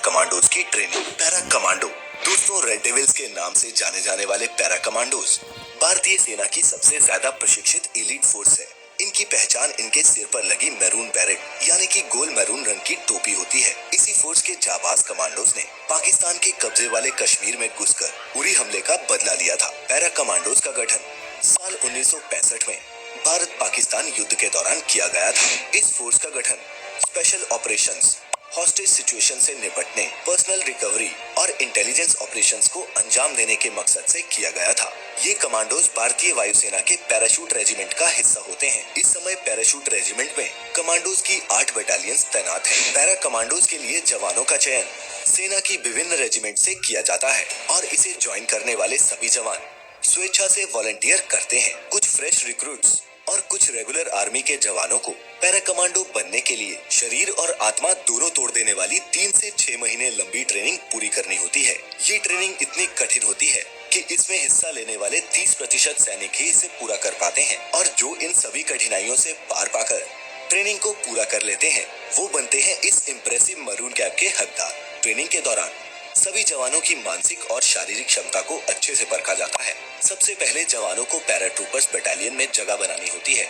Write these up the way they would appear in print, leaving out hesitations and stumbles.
Commandos की training. Para commando दोस्तों, red devils के नाम से जाने जाने वाले पैरा कमांडोज भारतीय सेना की सबसे ज्यादा प्रशिक्षित एलीट फोर्स है। इनकी पहचान इनके सिर पर लगी मैरून बैरेट यानी कि गोल मैरून रंग की टोपी होती है। इसी फोर्स के जाबाज कमांडोज ने पाकिस्तान के कब्जे वाले कश्मीर में घुसकर उरी हमले का बदला लिया था। पैरा कमांडोज का गठन साल 1965 में भारत पाकिस्तान युद्ध के दौरान किया गया था। इस फोर्स का गठन स्पेशल ऑपरेशंस, हॉस्टेज सिचुएशन से निपटने, पर्सनल रिकवरी और इंटेलिजेंस ऑपरेशंस को अंजाम देने के मकसद से किया गया था। ये कमांडोज भारतीय वायुसेना के पैराशूट रेजिमेंट का हिस्सा होते हैं। इस समय पैराशूट रेजिमेंट में कमांडोज की 8 बटालियंस तैनात हैं। पैरा कमांडोज के लिए जवानों का चयन सेना की विभिन्न रेजिमेंट से किया जाता है और इसे ज्वाइन करने वाले सभी जवान स्वेच्छा से वॉलंटियर करते हैं। कुछ फ्रेश रिक्रूट्स और कुछ रेगुलर आर्मी के जवानों को पैरा कमांडो बनने के लिए शरीर और आत्मा दोनों तोड़ देने वाली 3 से 6 महीने लंबी ट्रेनिंग पूरी करनी होती है। ये ट्रेनिंग इतनी कठिन होती है कि इसमें हिस्सा लेने वाले 30% सैनिक ही इसे पूरा कर पाते हैं और जो इन सभी कठिनाइयों से पार पाकर ट्रेनिंग को पूरा कर लेते हैं वो बनते हैं इस इम्प्रेसिव मरून कैप के हकदार। ट्रेनिंग के दौरान सभी जवानों की मानसिक और शारीरिक क्षमता को अच्छे से परखा जाता है। सबसे पहले जवानों को पैराट्रूपर्स बटालियन में जगह बनानी होती है,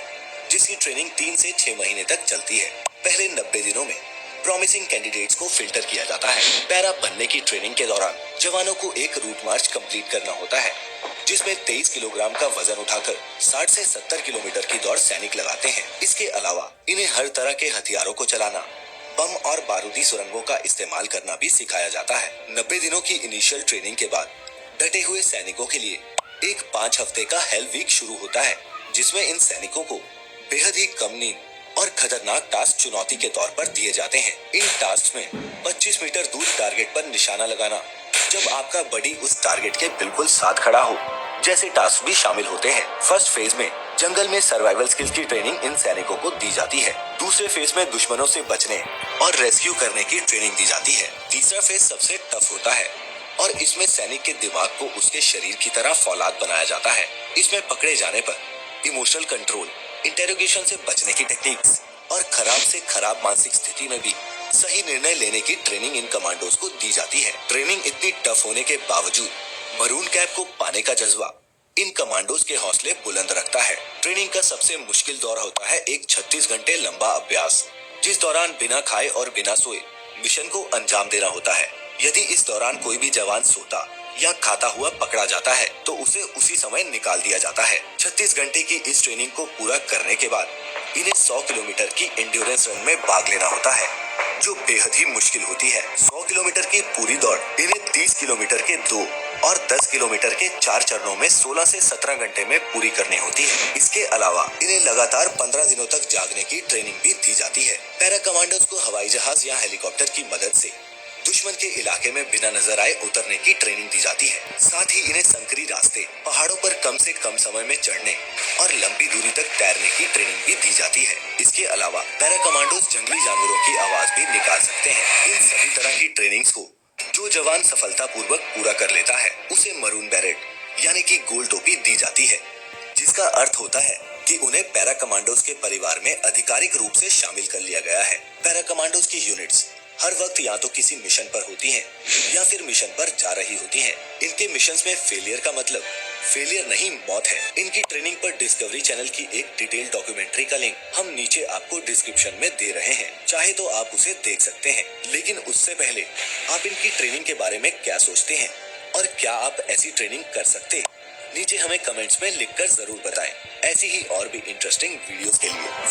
जिसकी ट्रेनिंग 3 से 6 महीने तक चलती है। पहले 90 दिनों में प्रॉमिसिंग कैंडिडेट्स को फिल्टर किया जाता है। पैरा बनने की ट्रेनिंग के दौरान जवानों को एक रूट मार्च कंप्लीट करना होता है, जिसमें 23 किलोग्राम का वजन उठाकर 60 से 70 किलोमीटर की दौड़ सैनिक लगाते हैं। इसके अलावा इन्हें हर तरह के हथियारों को चलाना, बम और बारूदी सुरंगों का इस्तेमाल करना भी सिखाया जाता है। 90 दिनों की इनिशियल ट्रेनिंग के बाद डटे हुए सैनिकों के लिए एक 5 हफ्ते का हेल वीक शुरू होता है, जिसमें इन सैनिकों को बेहद ही कम नींद और खतरनाक टास्क चुनौती के तौर पर दिए जाते हैं। इन टास्क में 25 मीटर दूर टारगेट पर निशाना लगाना, जब आपका बडी उस टारगेट के बिल्कुल साथ खड़ा हो, जैसे टास्क भी शामिल होते हैं। फर्स्ट फेज में जंगल में सर्वाइवल स्किल्स की ट्रेनिंग इन सैनिकों को दी जाती है। दूसरे फेज में दुश्मनों से बचने और रेस्क्यू करने की ट्रेनिंग दी जाती है। तीसरा फेज सबसे टफ होता है और इसमें सैनिक के दिमाग को उसके शरीर की तरह फौलाद बनाया जाता है। इसमें पकड़े जाने पर इमोशनल कंट्रोल, इंटेरोगेशन से बचने की टेक्निक्स और खराब से खराब मानसिक स्थिति में भी सही निर्णय लेने की ट्रेनिंग इन कमांडोज को दी जाती है। ट्रेनिंग इतनी टफ होने के बावजूद मरून कैप को पाने का जज्बा इन कमांडोज के हौसले बुलंद रखता है। ट्रेनिंग का सबसे मुश्किल दौर होता है एक 36 घंटे लंबा अभ्यास, जिस दौरान बिना खाए और बिना सोए मिशन को अंजाम देना होता है। यदि इस दौरान कोई भी जवान सोता या खाता हुआ पकड़ा जाता है तो उसे उसी समय निकाल दिया जाता है। 36 घंटे की इस ट्रेनिंग को पूरा करने के बाद इन्हें 100 किलोमीटर की एंड्योरेंस रन में भाग लेना होता है, जो बेहद ही मुश्किल होती है। 100 किलोमीटर की पूरी दौड़ इन्हें 30 किलोमीटर के 2 और 10 किलोमीटर के 4 चरणों में 16 से 17 घंटे में पूरी करनी होती है। इसके अलावा इन्हें लगातार 15 दिनों तक जागने की ट्रेनिंग भी दी जाती है। पैरा कमांडोज को हवाई जहाज या हेलीकॉप्टर की मदद से दुश्मन के इलाके में बिना नजर आए उतरने की ट्रेनिंग दी जाती है। साथ ही इन्हें संकरी रास्ते, पहाड़ों पर कम से कम समय में चढ़ने और लंबी दूरी तक तैरने की ट्रेनिंग भी दी जाती है। इसके अलावा पैरा कमांडोज जंगली जानवरों की आवाज भी निकाल सकते हैं। इन सभी तरह की ट्रेनिंग्स को जो जवान सफलतापूर्वक पूरा कर लेता है उसे मरून बैरेट यानी कि गोल टोपी दी जाती है, जिसका अर्थ होता है कि उन्हें पैरा कमांडोज के परिवार में आधिकारिक रूप से शामिल कर लिया गया है। पैरा कमांडोज की यूनिट्स हर वक्त या तो किसी मिशन पर होती हैं या फिर मिशन पर जा रही होती हैं। इनके मिशंस में फेलियर का मतलब फेलियर नहीं, मौत है। इनकी ट्रेनिंग पर डिस्कवरी चैनल की एक डिटेल डॉक्यूमेंट्री का लिंक हम नीचे आपको डिस्क्रिप्शन में दे रहे हैं, चाहे तो आप उसे देख सकते हैं। लेकिन उससे पहले आप इनकी ट्रेनिंग के बारे में क्या सोचते हैं और क्या आप ऐसी ट्रेनिंग कर सकते हैं? नीचे हमें कमेंट्स में लिखकर जरूर बताएं। ऐसी ही और भी इंटरेस्टिंग वीडियोस के लिए